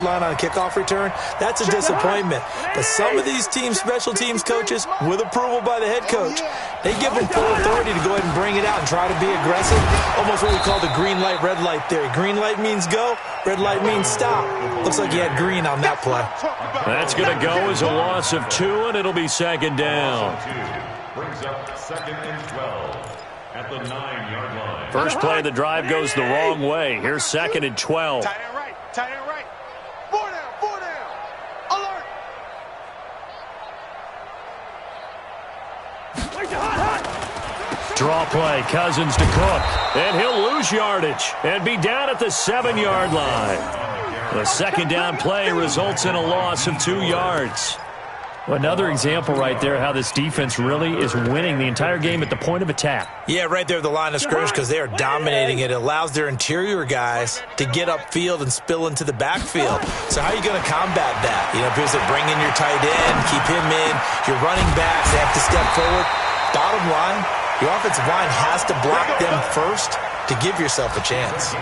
line on a kickoff return, that's a disappointment. But some of these teams, special teams coaches, with approval by the head coach, they give them full authority to go ahead and bring it out and try to be aggressive. Almost what we call the green light, red light theory. Green light means go, red light means stop. Looks like you had green on that play. That's going to go as a loss of 2, and it'll be second down. Brings up 2nd and 12 at the 9-yard line. First play of the drive goes the wrong way. Here's 2nd and 12. Tight end right, tight end right. 4 down, alert. Draw play, Cousins to Cook, and he'll lose yardage and be down at the 7-yard line. The second down play results in a loss of 2 yards. Another example right there how this defense really is winning the entire game at the point of attack. Yeah, right there at the line of scrimmage because they are dominating it. It allows their interior guys to get upfield and spill into the backfield. So how are you going to combat that? You know, because they bring in your tight end, keep him in, your running backs, they have to step forward. Bottom line, your offensive line has to block them first to give yourself a chance.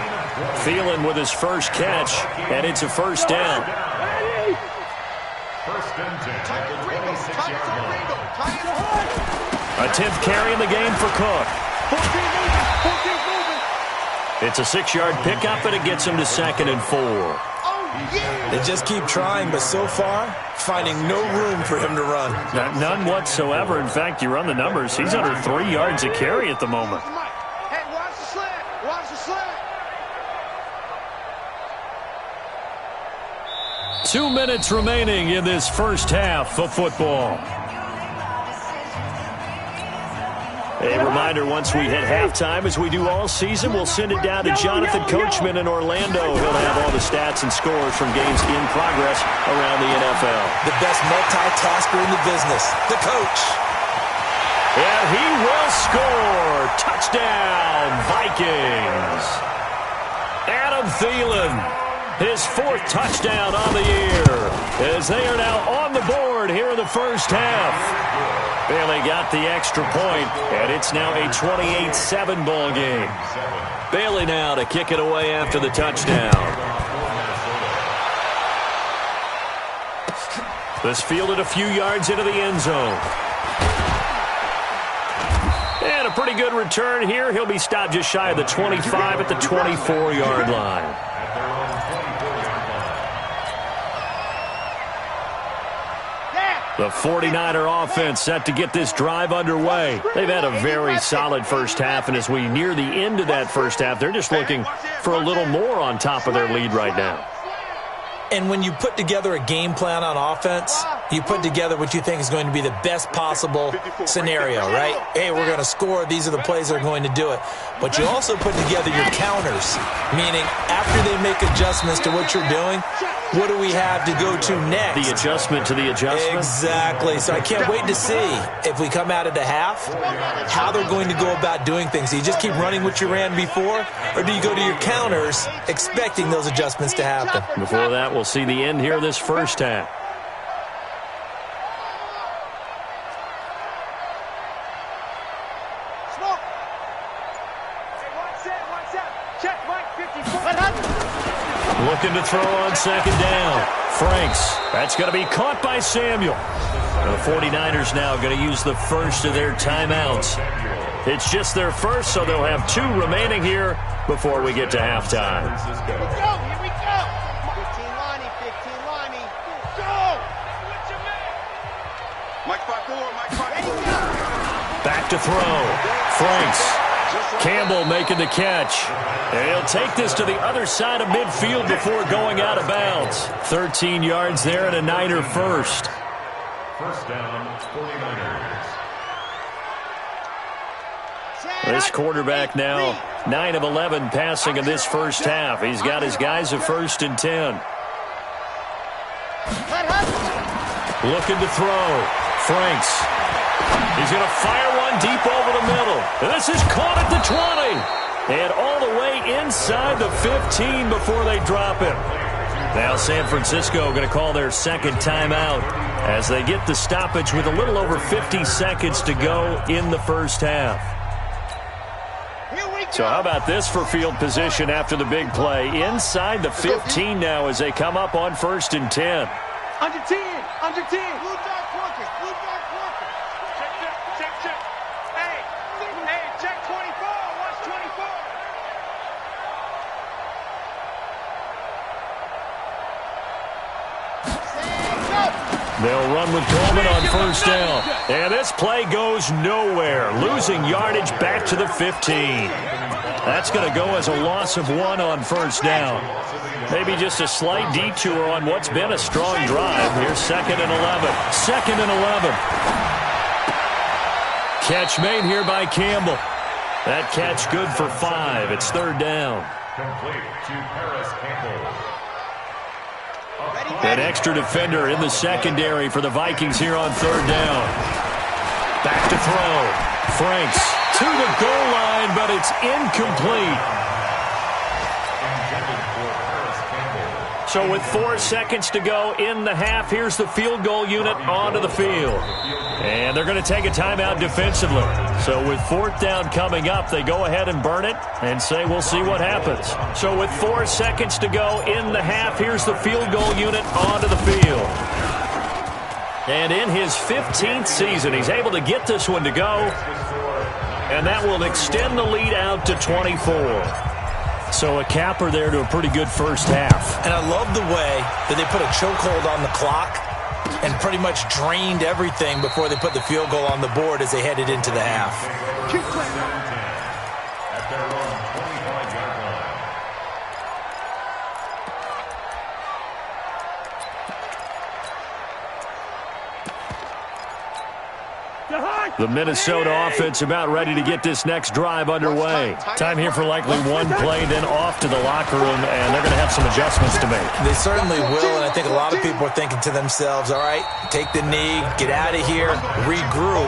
Thielen with his first catch, and it's a first down. First and 10 at the 26-yard line. A 10th carry in the game for Cook. It's a 6-yard pickup, and it gets him to 2nd and 4. They just keep trying, but so far, finding no room for him to run. None whatsoever. In fact, you run the numbers, he's under 3 yards a carry at the moment. Hey, watch the slant, watch the slant. 2 minutes remaining in this first half of football. A reminder, once we hit halftime, as we do all season, we'll send it down to Jonathan Coachman in Orlando. He'll have all the stats and scores from games in progress around the NFL. The best multitasker in the business, the coach. And he will score. Touchdown, Vikings. Adam Thielen. His 4th touchdown on the year as they are now on the board here in the first half. Bailey got the extra point, and it's now a 28-7 ball game. Bailey now to kick it away after the touchdown. This fielded a few yards into the end zone. And a pretty good return here. He'll be stopped just shy of the 25 at the 24-yard line. The 49er offense set to get this drive underway. They've had a very solid first half, and as we near the end of that first half, they're just looking for a little more on top of their lead right now. And when you put together a game plan on offense, you put together what you think is going to be the best possible scenario, right? Hey, we're going to score. These are the plays that are going to do it. But you also put together your counters, meaning after they make adjustments to what you're doing, what do we have to go to next? The adjustment to the adjustment? Exactly. So I can't wait to see if we come out of the half, how they're going to go about doing things. Do you just keep running what you ran before, or do you go to your counters expecting those adjustments to happen? Before that, we'll see the end here of this first half. Looking to throw on second down. Franks. That's going to be caught by Samuel. The 49ers now going to use the first of their timeouts. It's just their first, so they'll have 2 remaining here before we get to halftime. Here we go, here we go. 15 Lonnie. Go. Mike 5-4, Mike 5-4. Back to throw. Franks. Campbell making the catch. And he'll take this to the other side of midfield before going out of bounds. 13 yards there and a Niner first. First down, 49ers. This quarterback now 9 of 11 passing in this first half. He's got his guys at 1st and 10. Looking to throw. Franks. He's going to fire one deep over the middle. And this is caught at the 20. And all the way inside the 15 before they drop him. Now San Francisco going to call their second timeout as they get the stoppage with a little over 50 seconds to go in the first half. Here we So how about this for field position after the big play? Inside the 15 now as they come up on 1st and 10. Under 10, under 10. Blue dark workers, blue dark workers. Check. Hey, check 24, watch 24. They'll run with Coleman on 1st down. And this play goes nowhere. Losing yardage back to the 15. That's going to go as a loss of 1 on 1st down. Maybe just a slight detour on what's been a strong drive. Here's 2nd and 11. 2nd and 11. Catch made here by Campbell. That catch good for 5. It's 3rd down. Complete to Paris Campbell. An extra defender in the secondary for the Vikings here on 3rd down. Back to throw. Franks to the goal line, but it's incomplete. So with 4 seconds to go in the half, here's the field goal unit onto the field. And they're going to take a timeout defensively. So with 4th down coming up, they go ahead and burn it and say we'll see what happens. So with 4 seconds to go in the half, here's the field goal unit onto the field. And in his 15th season, he's able to get this one to go. And that will extend the lead out to 24. So a capper there to a pretty good first half. And I love the way that they put a chokehold on the clock and pretty much drained everything before they put the field goal on the board as they headed into the half. At their own 25-yard line. The Minnesota offense about ready to get this next drive underway. Time here for likely one play, then off to the locker room, and they're going to have some adjustments to make. They certainly will, and I think a lot of people are thinking to themselves, all right, take the knee, get out of here, regroup.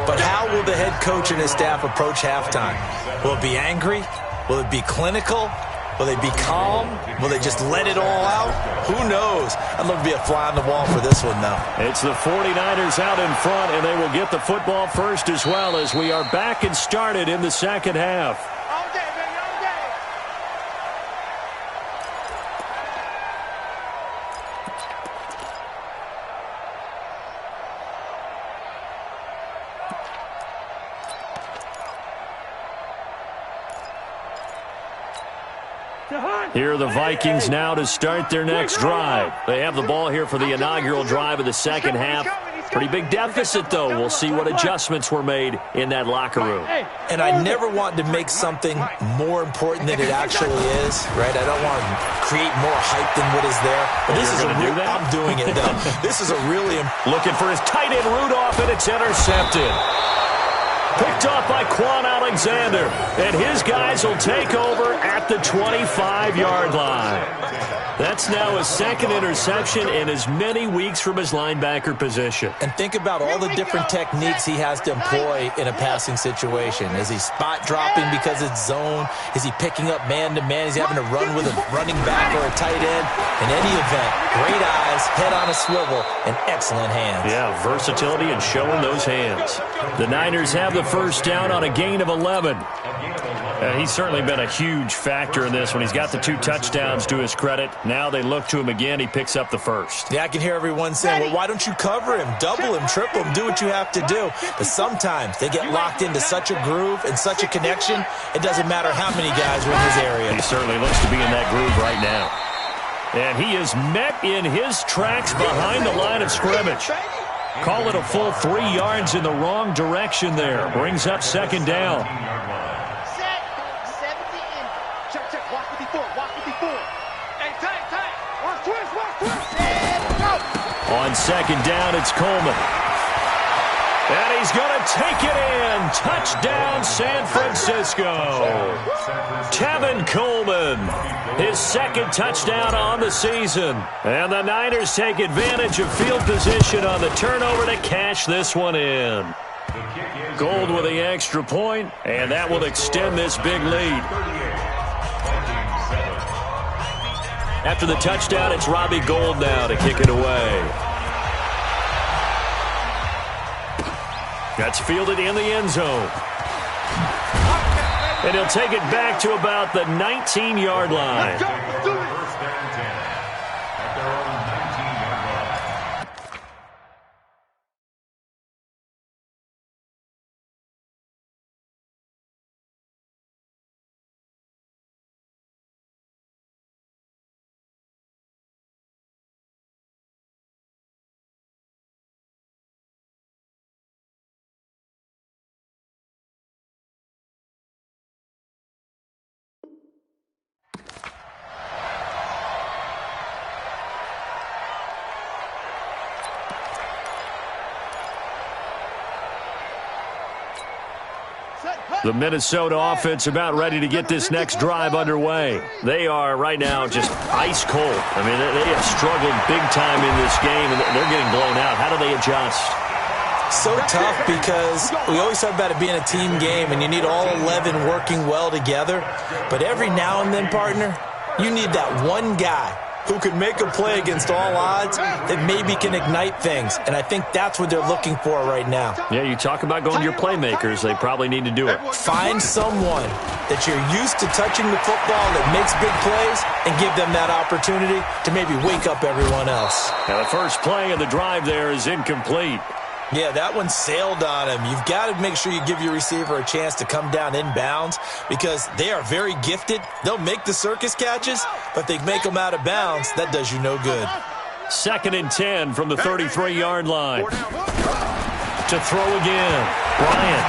But how will the head coach and his staff approach halftime? Will it be angry? Will it be clinical? Will they be calm? Will they just let it all out? Who knows? I'd love to be a fly on the wall for this one, though. It's the 49ers out in front, and they will get the football first as well as we are back and started in the second half. All day, baby, all day. Here are the Vikings now to start their next drive. They have the ball here for the inaugural drive of the second half. Pretty big deficit, though. We'll see what adjustments were made in that locker room. And I never want to make something more important than it actually is, right? I don't want to create more hype than what is there. But this is I'm doing it, though. This is a really... Looking for his tight end Rudolph, and it's intercepted. Picked off by Quan Alexander. And his guys will take over at the 25-yard line. That's now his 2nd interception in as many weeks from his linebacker position. And think about all the different techniques he has to employ in a passing situation. Is he spot dropping because it's zone? Is he picking up man-to-man? Is he having to run with a running back or a tight end? In any event, great eyes, head on a swivel, and excellent hands. Yeah, versatility and showing those hands. The Niners have the first down on a gain of 11. He's certainly been a huge factor in this one. He's got the 2 touchdowns to his credit. Now they look to him again. He picks up the first. Yeah, I can hear everyone saying, well, why don't you cover him, double him, triple him, do what you have to do. But sometimes they get locked into such a groove and such a connection, it doesn't matter how many guys are in his area. He certainly looks to be in that groove right now. And he is met in his tracks behind the line of scrimmage. Call it a full 3 yards in the wrong direction there. Brings up 2nd down. On 2nd down, it's Coleman. And he's going to take it in. Touchdown, San Francisco. Tevin Coleman, his 2nd touchdown on the season. And the Niners take advantage of field position on the turnover to cash this one in. Gold with the extra point, and that will extend this big lead. After the touchdown, it's Robbie Gould now to kick it away. That's fielded in the end zone. And he'll take it back to about the 19-yard line. First and 10 at their own 19-yard line. The Minnesota offense about ready to get this next drive underway. They are right now just ice cold. I mean, they have struggled big time in this game, and they're getting blown out. How do they adjust? So tough because we always talk about it being a team game, and you need all 11 working well together. But every now and then, partner, you need that one guy who can make a play against all odds that maybe can ignite things. And I think that's what they're looking for right now. Yeah, you talk about going to your playmakers. They probably need to do it. Find someone that you're used to touching the football that makes big plays and give them that opportunity to maybe wake up everyone else. Now, the first play of the drive there is incomplete. Yeah, that one sailed on him. You've got to make sure you give your receiver a chance to come down inbounds because they are very gifted. They'll make the circus catches, but they make them out of bounds. That does you no good. 2nd and 10 from the 33-yard line. To throw again, Bryant.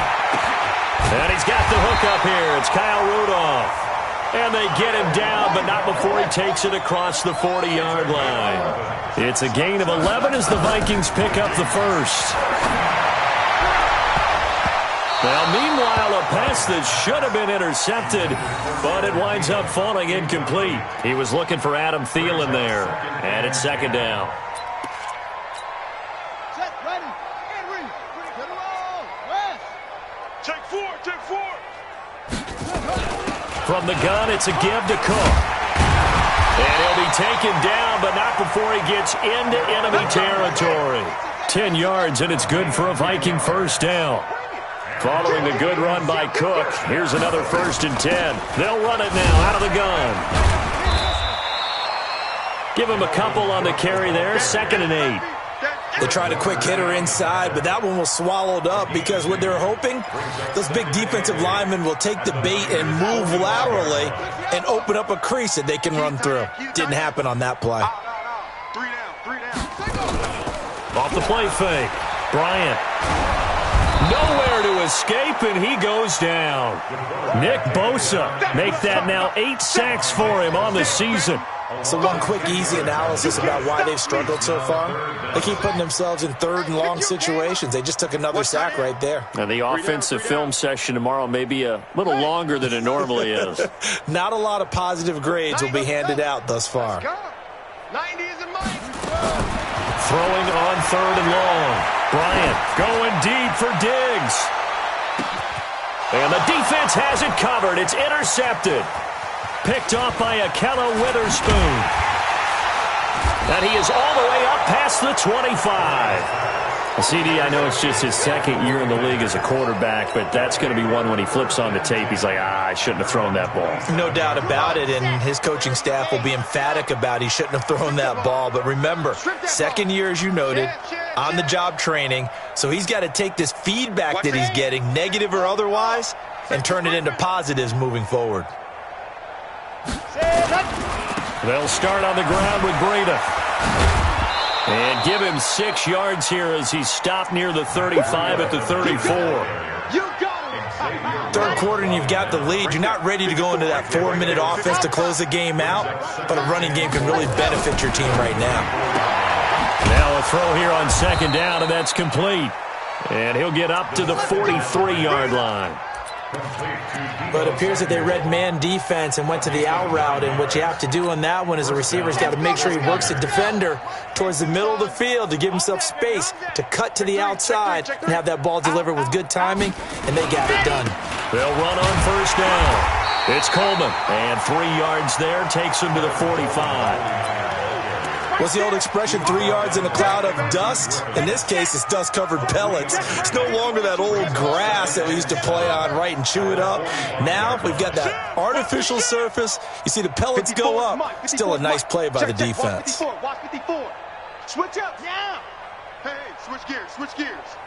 And he's got the hook up here. It's Kyle Rudolph. And they get him down, but not before he takes it across the 40-yard line. It's a gain of 11 as the Vikings pick up the first. Now, meanwhile, a pass that should have been intercepted, but it winds up falling incomplete. He was looking for Adam Thielen there, and it's 2nd down. Set, ready, Henry, to the roll, West. Take four. From the gun, it's a give to Cook. And he'll be taken down, but not before he gets into enemy territory. 10 yards, and it's good for a Viking first down. Following the good run by Cook, here's another 1st and 10. They'll run it now out of the gun. Give him a couple on the carry there, 2nd and 8. They tried a quick hitter inside, but that one was swallowed up because what they're hoping, those big defensive linemen will take the bait and move laterally and open up a crease that they can run through. Didn't happen on that play. 3 down. Off the play fake, Bryant. Nowhere to escape, and he goes down. Nick Bosa make that now 8 sacks for him on the season. So one quick, easy analysis about why they've struggled so far. They keep putting themselves in 3rd and long situations. They just took another sack right there. Now, the offensive film session tomorrow may be a little longer than it normally is. Not a lot of positive grades will be handed out thus far. 90 is a mine. Throwing on 3rd and long. Bryant going deep for Diggs. And the defense has it covered. It's intercepted. Picked off by Akella Witherspoon. And he is all the way up past the 25. CD, I know it's just his 2nd year in the league as a quarterback, but that's going to be one when he flips on the tape. He's like, I shouldn't have thrown that ball. No doubt about it, and his coaching staff will be emphatic about he shouldn't have thrown that ball. But remember, 2nd year, as you noted, on-the-job training, so he's got to take this feedback that he's getting, negative or otherwise, and turn it into positives moving forward. They'll start on the ground with Breida. And give him 6 yards here as he's stopped near the 35 at the 34. You got it. 3rd quarter and you've got the lead. You're not ready to go into that 4-minute offense to close the game out, but a running game can really benefit your team right now. Now a throw here on 2nd down, and that's complete. And he'll get up to the 43-yard line. But it appears that they read man defense and went to the out route, and what you have to do on that one is the receiver's got to make sure he works the defender towards the middle of the field to give himself space to cut to the outside and have that ball delivered with good timing, and they got it done. They'll run on 1st down. It's Coleman, and 3 yards there takes him to the 45. What's the old expression, 3 yards in a cloud of dust? In this case, it's dust-covered pellets. It's no longer that old grass that we used to play on, right, and chew it up. Now we've got that artificial surface. You see the pellets go up. Still a nice play by the defense. Watch 54. Switch up now. Hey, switch gears, switch gears.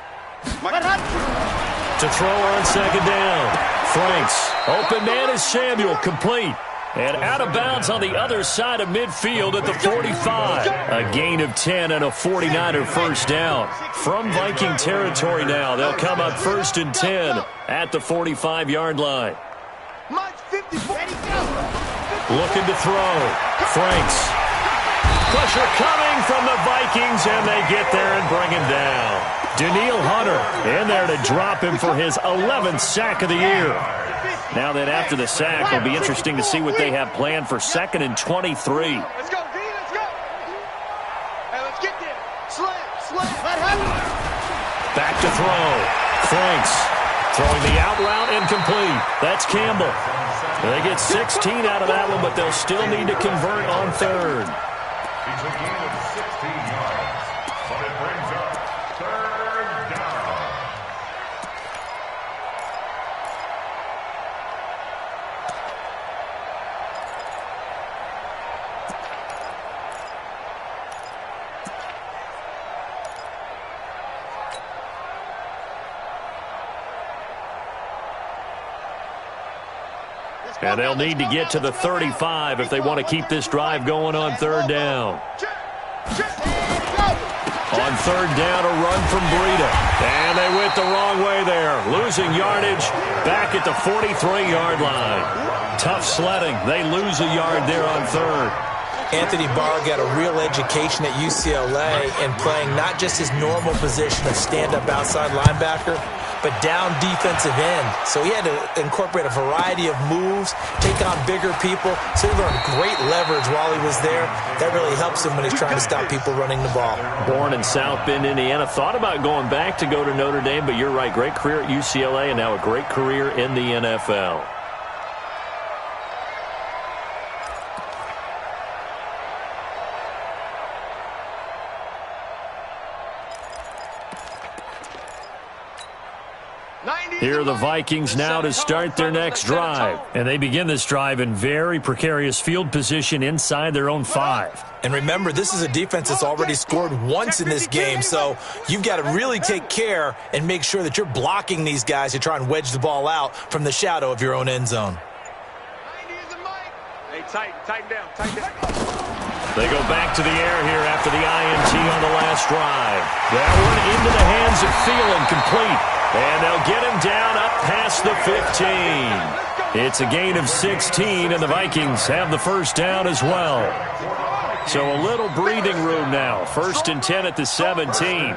To throw on second down. Franks. Open man is Samuel, complete. And out of bounds on the other side of midfield at the 45. A gain of 10 and a 49er first down. From Viking territory now, they'll come up 1st and 10 at the 45-yard line. Looking to throw. Franks. Pressure coming from the Vikings, and they get there and bring him down. Daniil Hunter in there to drop him for his 11th sack of the year. Now that after the sack, it'll be interesting to see what they have planned for 2nd and 23. Let's go, D, let's go. Hey, let's get there. Slam. Back to throw. Franks throwing the out route incomplete. That's Campbell. They get 16 out of that one, but they'll still need to convert on 3rd. It's a gain of 16 yards, but it brings up 3rd down. And they'll need to get to the 35 if they want to keep this drive going on 3rd down. On 3rd down, a run from Breida. And they went the wrong way there. Losing yardage back at the 43-yard line. Tough sledding. They lose a yard there on 3rd. Anthony Barr got a real education at UCLA in playing not just his normal position of stand-up outside linebacker, but down defensive end. So he had to incorporate a variety of moves, take on bigger people. So he learned great leverage while he was there. That really helps him when he's trying to stop people running the ball. Born in South Bend, Indiana. Thought about going back to go to Notre Dame, but you're right. Great career at UCLA and now a great career in the NFL. Here are the Vikings now to start their next drive. And they begin this drive in very precarious field position inside their own 5. And remember, this is a defense that's already scored once in this game, so you've got to really take care and make sure that you're blocking these guys to try and wedge the ball out from the shadow of your own end zone. Hey, tighten down. They go back to the air here after the INT on the last drive. That one into the hands of Thielen, complete. And they'll get him down up past the 15. It's a gain of 16, and the Vikings have the first down as well. So a little breathing room now. 1st and 10 at the 17.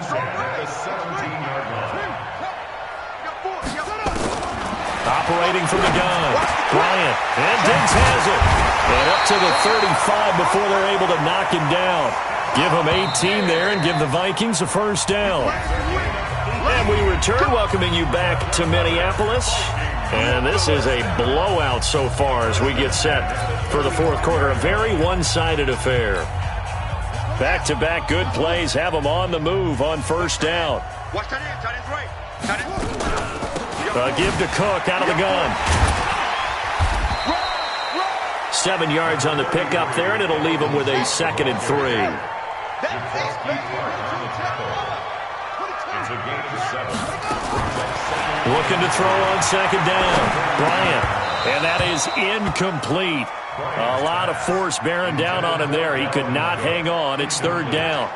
Operating from the gun. Bryant. And Diggs has it. And up to the 35 before they're able to knock him down. Give him 18 there and give the Vikings a first down. And we return, welcoming you back to Minneapolis. And this is a blowout so far as we get set for the 4th quarter. A very one-sided affair. Back-to-back good plays have them on the move on 1st down. Watch that in, tight end's right. Tight end. Give to Cook out of the gun. 7 yards on the pickup there, and it'll leave them with a 2nd and 3. Looking to throw on 2nd down. Bryant. And that is incomplete. A lot of force bearing down on him there. He could not hang on. It's 3rd down.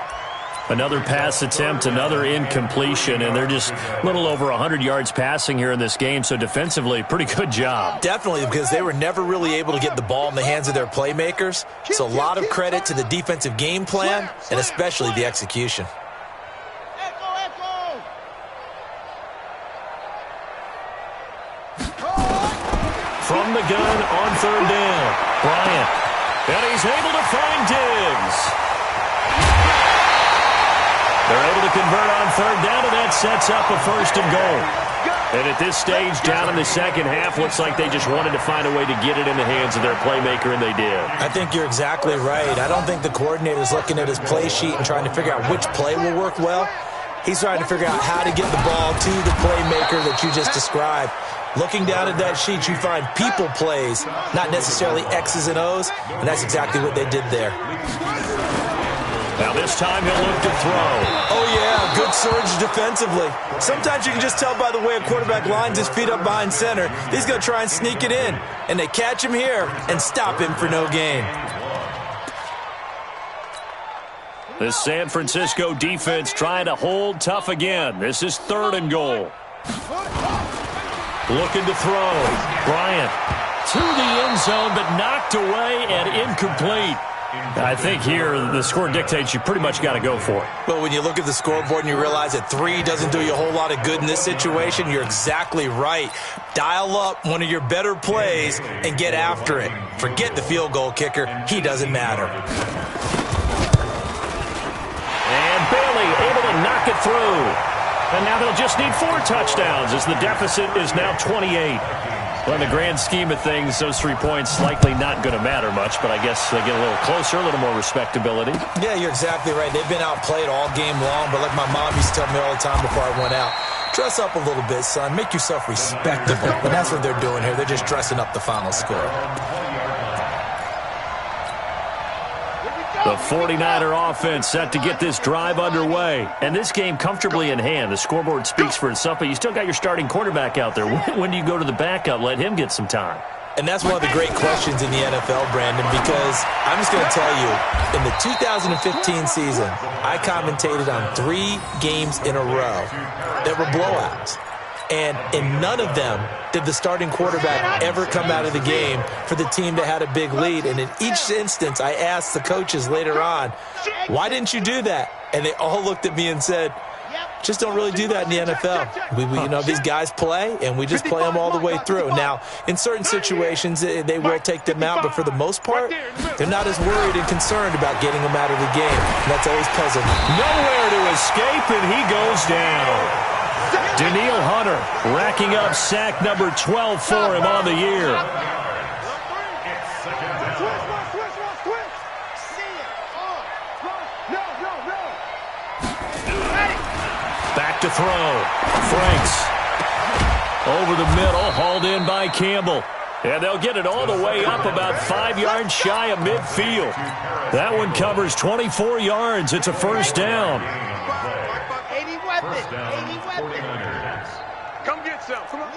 Another pass attempt, another incompletion, and they're just a little over 100 yards passing here in this game, so defensively, pretty good job. Definitely, because they were never really able to get the ball in the hands of their playmakers. So a lot of credit to the defensive game plan, and especially the execution. From the gun on 3rd down, Bryant. And he's able to find Diggs. They're able to convert on 3rd down, and that sets up a 1st and goal. And at this stage, down in the second half, looks like they just wanted to find a way to get it in the hands of their playmaker, and they did. I think you're exactly right. I don't think the coordinator's looking at his play sheet and trying to figure out which play will work well. He's trying to figure out how to get the ball to the playmaker that you just described. Looking down at that sheet, you find people plays, not necessarily X's and O's, and that's exactly what they did there. Now this time he'll look to throw. Oh, yeah, good surge defensively. Sometimes you can just tell by the way a quarterback lines his feet up behind center. He's going to try and sneak it in, and they catch him here and stop him for no gain. The San Francisco defense trying to hold tough again. This is 3rd and goal. Looking to throw. Bryant to the end zone, but knocked away and incomplete. I think here the score dictates you pretty much got to go for it. Well, when you look at the scoreboard and you realize that 3 doesn't do you a whole lot of good in this situation, you're exactly right. Dial up one of your better plays and get after it. Forget the field goal kicker. He doesn't matter. And Bailey able to knock it through. And now they'll just need 4 touchdowns as the deficit is now 28. Well, in the grand scheme of things, those 3 points likely not going to matter much, but I guess they get a little closer, a little more respectability. Yeah, you're exactly right. They've been outplayed all game long, but like my mom used to tell me all the time before I went out, dress up a little bit, son. Make yourself respectable. And that's what they're doing here. They're just dressing up the final score. The 49er offense set to get this drive underway. And this game comfortably in hand. The scoreboard speaks for itself, but you still got your starting quarterback out there. When do you go to the backup? Let him get some time. And that's one of the great questions in the NFL, Brandon, because I'm just going to tell you, in the 2015 season, I commentated on 3 games in a row that were blowouts. And in none of them did the starting quarterback ever come out of the game for the team that had a big lead. And in each instance, I asked the coaches later on, why didn't you do that? And they all looked at me and said, just don't really do that in the NFL. You know, these guys play, and we just play them all the way through. Now, in certain situations, they will take them out, but for the most part, they're not as worried and concerned about getting them out of the game. And that's always puzzling. Nowhere to escape, and he goes down. Daniil Hunter racking up sack number 12 for him on the year. Back to throw. Franks over the middle, hauled in by Campbell. And they'll get it all the way up about 5 yards shy of midfield. That one covers 24 yards. It's a first down. 80 weapon. Come get some. Come on.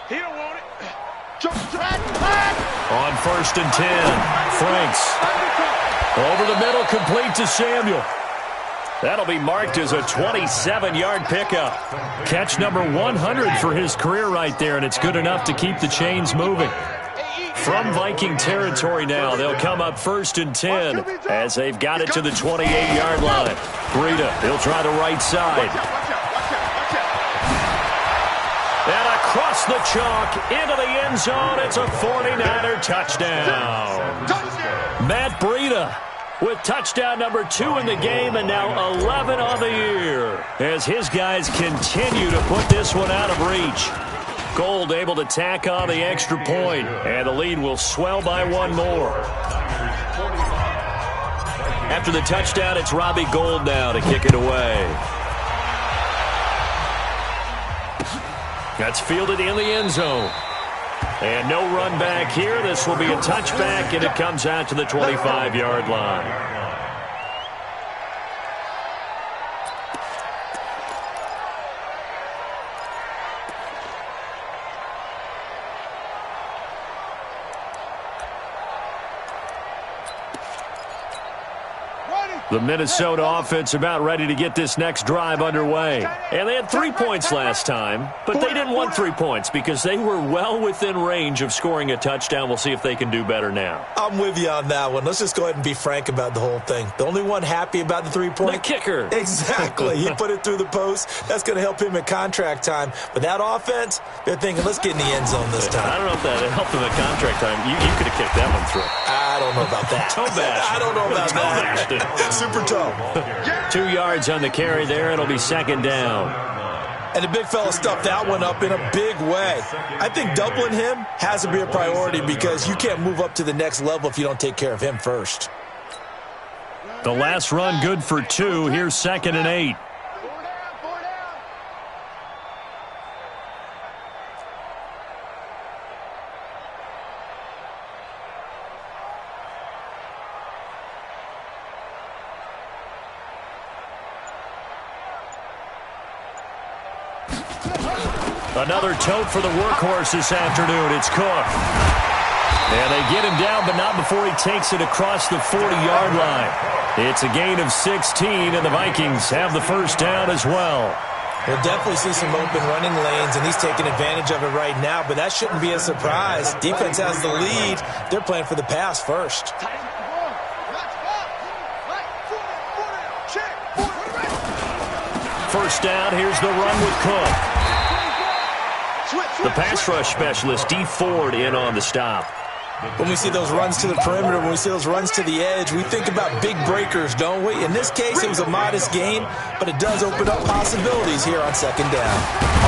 He don't want it. On 1st and 10, Franks over the middle, complete to Samuel. That'll be marked as a 27-yard pickup. Catch number 100 for his career right there, and it's good enough to keep the chains moving. From Viking territory now, they'll come up 1st and 10 as they've got it to the 28-yard line. Breida, he'll try the right side. And across the chalk into the end zone, it's a 49er touchdown. Matt Breida with touchdown number 2 in the game, and now 11 on the year as his guys continue to put this one out of reach. Gold able to tack on the extra point, and the lead will swell by 1 more. After the touchdown, it's Robbie Gould now to kick it away. That's fielded in the end zone. And no run back here. This will be a touchback, and it comes out to the 25-yard line. The Minnesota offense about ready to get this next drive underway. And they had 3 points last time, but they didn't want 3 points because they were well within range of scoring a touchdown. We'll see if they can do better now. I'm with you on that one. Let's just go ahead and be frank about the whole thing. The only one happy about the 3-point? The kicker. Exactly. He put it through the post. That's going to help him at contract time. But that offense, they're thinking, let's get in the end zone this time. I don't know if that helped him at contract time. You could have kicked that one through. I don't know about that. Toe bash. I don't know about that. Super toe. 2 yards on the carry there. It'll be 2nd down. And the big fella stuffed that one up in a big way. I think doubling him has to be a priority because you can't move up to the next level if you don't take care of him first. The last run good for 2. Here's 2nd and 8. Another tote for the workhorse this afternoon. It's Cook. And they get him down, but not before he takes it across the 40-yard line. It's a gain of 16, and the Vikings have the first down as well. We'll definitely see some open running lanes, and he's taking advantage of it right now, but that shouldn't be a surprise. Defense has the lead. They're playing for the pass first. First down, here's the run with Cook. The pass rush specialist, D. Ford, in on the stop. When we see those runs to the perimeter, when we see those runs to the edge, we think about big breakers, don't we? In this case, it was a modest gain, but it does open up possibilities here on 2nd down.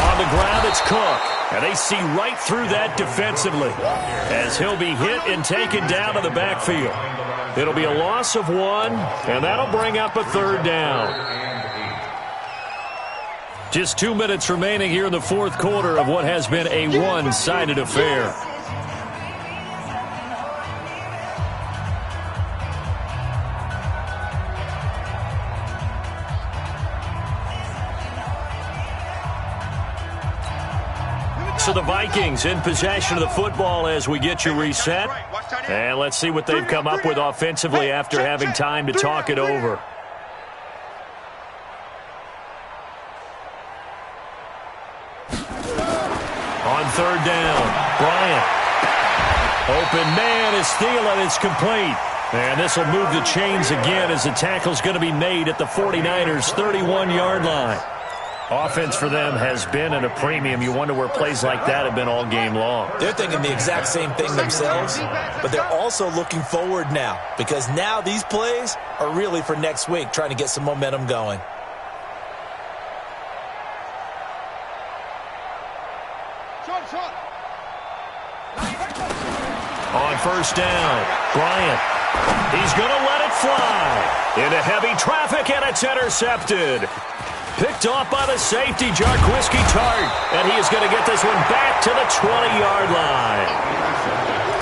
On the ground, it's Cook. And they see right through that defensively as he'll be hit and taken down to the backfield. It'll be a loss of 1, and that'll bring up a 3rd down. Just 2 minutes remaining here in the 4th quarter of what has been a one-sided affair. So the Vikings in possession of the football as we get you reset. And let's see what they've come up with offensively after having time to talk it over. On 3rd down, Bryant. Open man is Thielen. It's complete. And this will move the chains again as the tackle's going to be made at the 49ers' 31-yard line. Offense for them has been at a premium. You wonder where plays like that have been all game long. They're thinking the exact same thing themselves, but they're also looking forward now because now these plays are really for next week, trying to get some momentum going. On 1st down, Bryant. He's going to let it fly. Into heavy traffic, and it's intercepted. Picked off by the safety, Jarquiski Tart. And he is going to get this one back to the 20-yard line.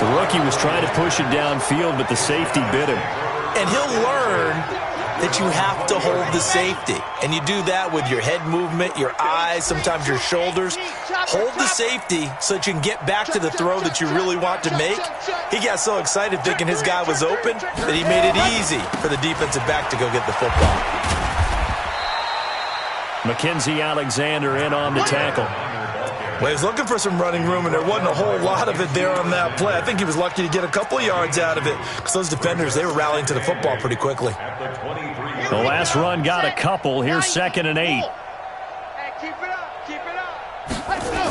The rookie was trying to push it downfield, but the safety bit him. And he'll learn that you have to hold the safety. And you do that with your head movement, your eyes, sometimes your shoulders. Hold the safety so that you can get back to the throw that you really want to make. He got so excited thinking his guy was open that he made it easy for the defensive back to go get the football. Mackenzie Alexander in on the tackle. Well, he was looking for some running room, and there wasn't a whole lot of it there on that play. I think he was lucky to get a couple of yards out of it because those defenders, they were rallying to the football pretty quickly. The last run got a couple. Here's 2nd and 8. Hey, keep it up. Keep it up. Let's go.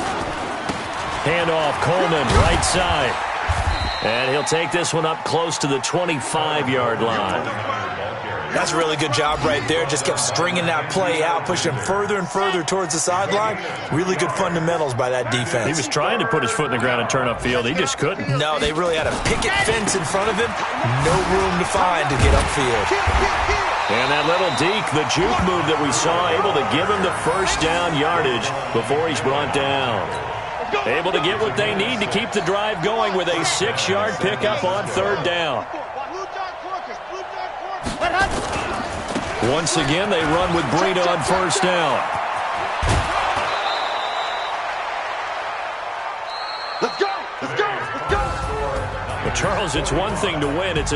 Handoff, Coleman, right side. And he'll take this one up close to the 25-yard line. That's a really good job right there. Just kept stringing that play out, pushing him further and further towards the sideline. Really good fundamentals by that defense. He was trying to put his foot in the ground and turn upfield. He just couldn't. No, they really had a picket fence in front of him. No room to find to get upfield. And that little deke, the juke move that we saw, able to give him the first down yardage before he's brought down. Able to get what they need to keep the drive going with a 6-yard pickup on 3rd down. Once again, they run with Breida on 1st down. Let's go! Let's go! Let's go! But Charles, it's one thing to win. It's